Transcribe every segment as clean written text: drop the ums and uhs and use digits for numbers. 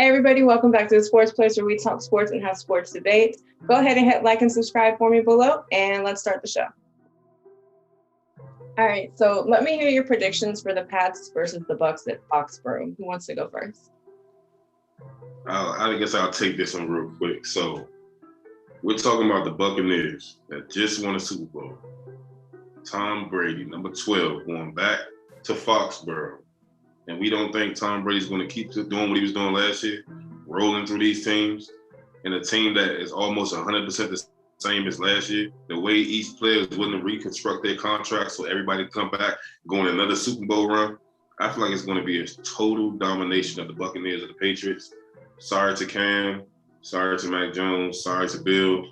Hey everybody, welcome back to the Sports Place where we talk sports and have sports debate. Go ahead and hit like and subscribe for me below, and let's start the show. All right, so let me hear your predictions for the Pats versus the Bucs at Foxborough. Who wants to go first? I guess I'll take this one real quick. So we're talking about the Buccaneers that just won a Super Bowl. Tom Brady, number 12, going back to Foxborough. And we don't think Tom Brady's going to keep doing what he was doing last year, rolling through these teams, and a team that is almost 100% the same as last year. The way each player is willing to reconstruct their contracts so everybody can come back, go on another Super Bowl run, I feel like it's going to be a total domination of the Buccaneers and the Patriots. Sorry to Cam, sorry to Mac Jones, sorry to Bill.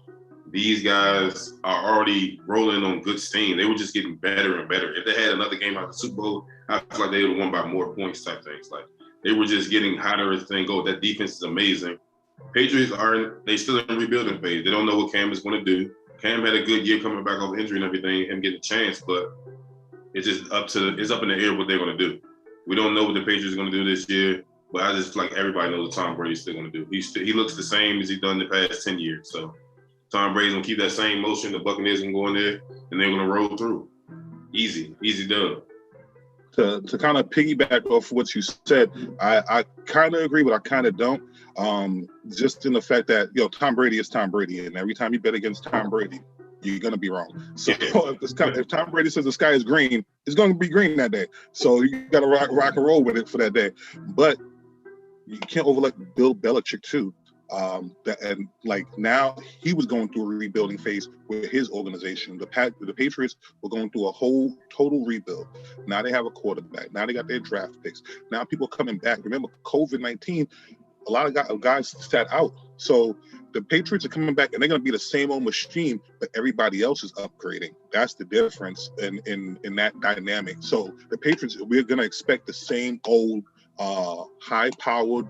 These guys are already rolling on good steam. They were just getting better and better. If they had another game out of the Super Bowl, I feel like they would have won by more points type things. Like they were just getting hotter as things go. That defense is amazing. Patriots they still in rebuilding phase. They don't know what Cam is going to do. Cam had a good year coming back off injury and everything, him getting a chance, but it's just it's up in the air what they're going to do. We don't know what the Patriots are going to do this year, but I just feel like everybody knows what Tom Brady's still going to do. He looks the same as he's done the past 10 years. So Tom Brady's going to keep that same motion. The Buccaneers going to go in there, and they're going to roll through. Easy dub. To kind of piggyback off what you said, I kind of agree, but I kind of don't. Just in the fact that, Tom Brady is Tom Brady, and every time you bet against Tom Brady, you're going to be wrong. So if Tom Brady says the sky is green, it's going to be green that day. So you got to rock and roll with it for that day. But you can't overlook Bill Belichick, too. Now he was going through a rebuilding phase with his organization. The Patriots were going through a whole total rebuild. Now they have a quarterback. Now they got their draft picks. Now people coming back. Remember, COVID-19, a lot of guys sat out. So the Patriots are coming back, and they're going to be the same old machine, but everybody else is upgrading. That's the difference in that dynamic. So the Patriots, we're going to expect the same old high-powered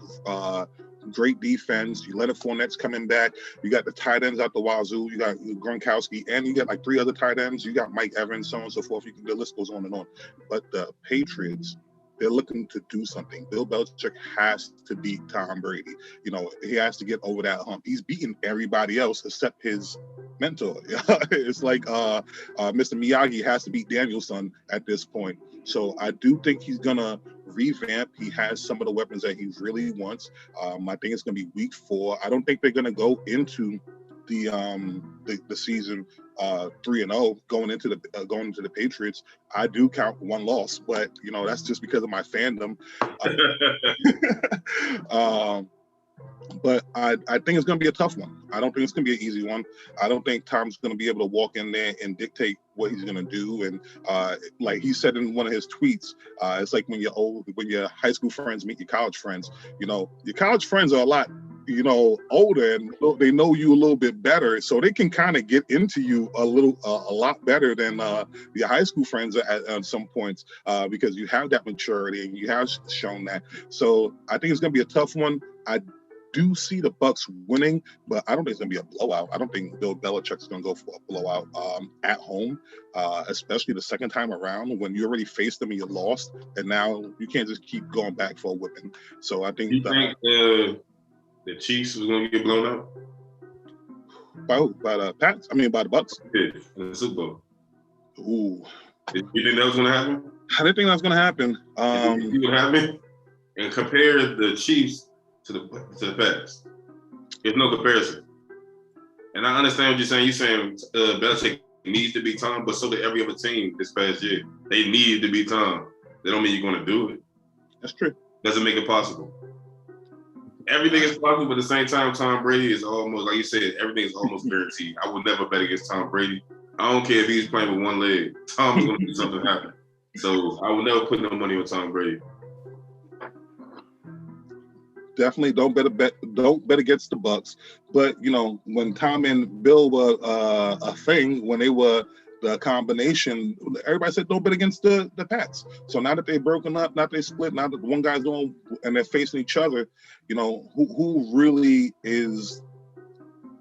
great defense. You Leonard Fournette's coming back. You got the tight ends out the wazoo. You got Gronkowski, and you got like 3 other tight ends. You got Mike Evans, so on and so forth. The list goes on and on. But the Patriots, they're looking to do something. Bill Belichick has to beat Tom Brady. He has to get over that hump. He's beaten everybody else except his mentor. It's like Mr. Miyagi has to beat Danielson at this point. So I do think he's gonna revamp. He has some of the weapons that he really wants. I think it's gonna be week 4. I don't think they're gonna go into the season 3-0 going into the Patriots. I do count 1 loss, but that's just because of my fandom. But I think it's going to be a tough one. I don't think it's going to be an easy one. I don't think Tom's going to be able to walk in there and dictate what he's going to do. And like he said in one of his tweets, it's like when your high school friends meet your college friends. Your college friends are a lot older, and they know you a little bit better, so they can kind of get into you a lot better than your high school friends at some points, because you have that maturity and you have shown that. So I think it's going to be a tough one. I do see the Bucs winning, but I don't think it's going to be a blowout. I don't think Bill Belichick's going to go for a blowout at home, especially the second time around when you already faced them and you lost, and now you can't just keep going back for a whipping. So I think the Chiefs was going to get blown out? By the Pats? I mean, by the Bucs? Yeah, in the Super Bowl. Ooh. You think that was going to happen? I didn't think that was going to happen. You think it would happen? And compare the Chiefs to the Pats. There's no comparison. And I understand what you're saying. You're saying Belichick needs to beat Tom, but so did every other team this past year. They needed to beat Tom. That don't mean you're going to do it. That's true. Doesn't make it possible. Everything is possible, but at the same time, Tom Brady is almost, like you said, everything is almost guaranteed. I would never bet against Tom Brady. I don't care if he's playing with one leg. Tom is going to do something happen. So I would never put no money on Tom Brady. Definitely don't bet against the Bucs. But when Tom and Bill were a thing, when they were the combination, everybody said don't bet against the Pats. So now that they've broken up, now that they split, now that one guy's doing and they're facing each other, who really is?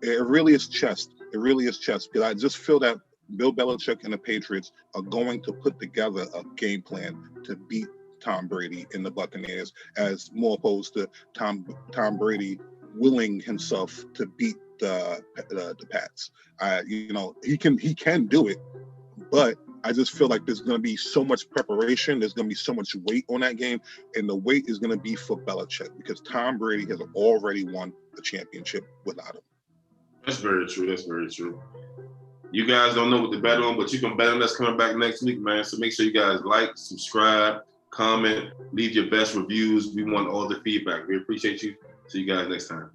It really is chess. It really is chess, because I just feel that Bill Belichick and the Patriots are going to put together a game plan to beat Tom Brady and the Buccaneers, as more opposed to Tom Brady willing himself to beat the Pats. He can do it, but I just feel like there's going to be so much preparation. There's going to be so much weight on that game, and the weight is going to be for Belichick because Tom Brady has already won the championship without him. That's very true. That's very true. You guys don't know what to bet on, but you can bet on us coming back next week, man. So make sure you guys like, subscribe, comment, leave your best reviews. We want all the feedback. We appreciate you. See you guys next time.